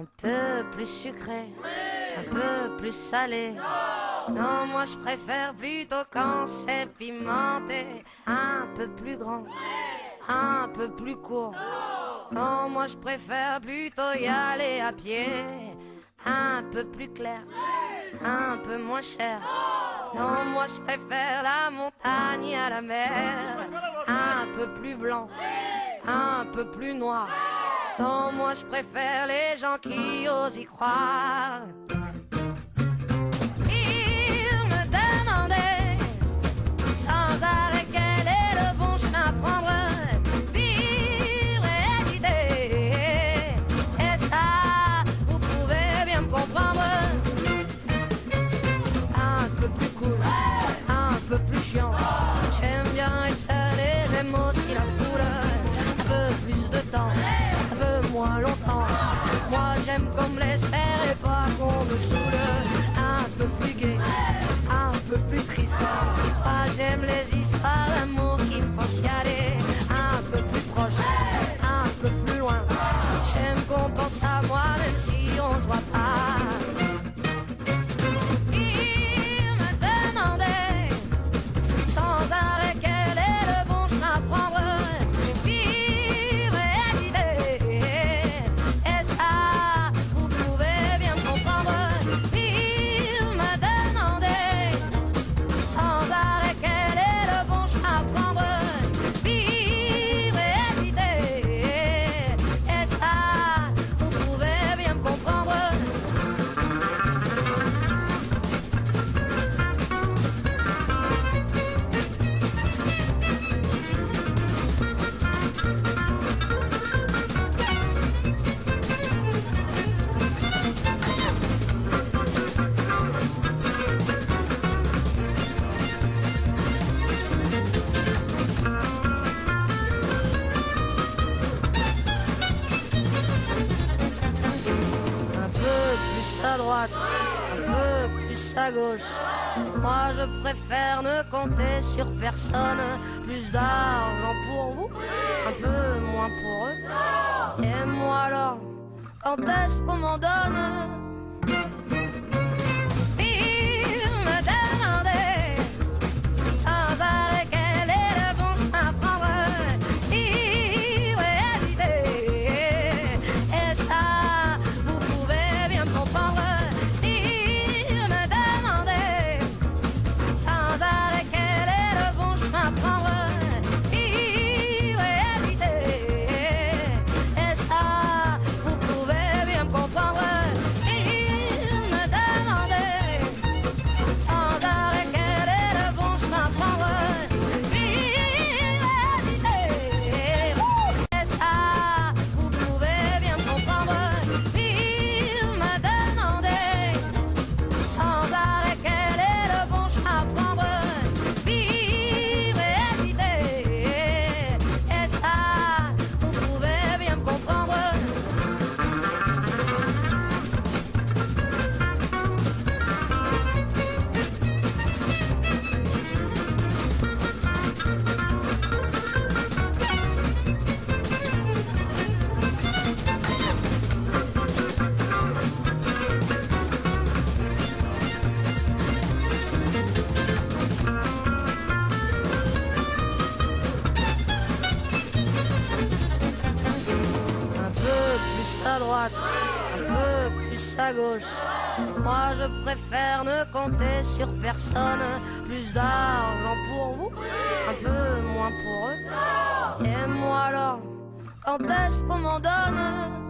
Un peu plus sucré, un peu plus salé. Non, moi je préfère plutôt quand c'est pimenté. Un peu plus grand, un peu plus court. Non, moi je préfère plutôt y aller à pied. Un peu plus clair, un peu moins cher. Non, moi je préfère la montagne à la mer. Un peu plus blanc, un peu plus noir. Non, moi je préfère les gens qui osent y croire. Il me demandait sans arrêt quel est le bon chemin à prendre. Vivre et hésiter, et ça, vous pouvez bien me comprendre. Un peu plus cool, un peu plus chiant. J'aime bien être seul et j'aime aussi la foule. Un peu plus de temps, un peu moins longtemps. Moi j'aime qu'on me laisse faire et pas qu'on me saoule. Un peu plus gai, un peu plus triste. Moi j'aime les histoires d'amour qui me font chialer. Un peu plus proche, un peu plus loin. J'aime qu'on pense à moi même si on se voit pas. Il me demandait sans arrêt quel est le bon chemin à prendre. Vivre et hésiter, et ça, vous pouvez bien me comprendre. Il me demandait sans arrêt quel est le bon chemin à prendre. Vivre et hésiter, et ça, vous pouvez bien me comprendre. Un peu plus à droite, un peu plus à gauche. Moi je préfère ne compter sur personne. Plus d'argent pour vous, un peu moins pour eux. Et moi alors, quand est-ce qu'on m'en donne? Il me demandait sans arrêt quel est le bon chemin à prendre. Vivre et hésiter, et ça, vous pouvez bien me comprendre. Il me demandait sans arrêt quel est le bon chemin à prendre. Vivre et hésiter, et ça, vous pouvez bien me comprendre. Il me demandait sans arrêt quel est le bon chemin à prendre. Vivre et hésiter, et ça, vous pouvez bien me comprendre. Il me demandait sans arrêt quel est le bon chemin à prendre. Vivre et hésiter, et ça, vous pouvez bien me comprendre. Un peu plus à droite, un peu plus à gauche. Moi je préfère ne compter sur personne. Plus d'argent pour vous, un peu moins pour eux. Et moi alors, quand est-ce qu'on m'en donne?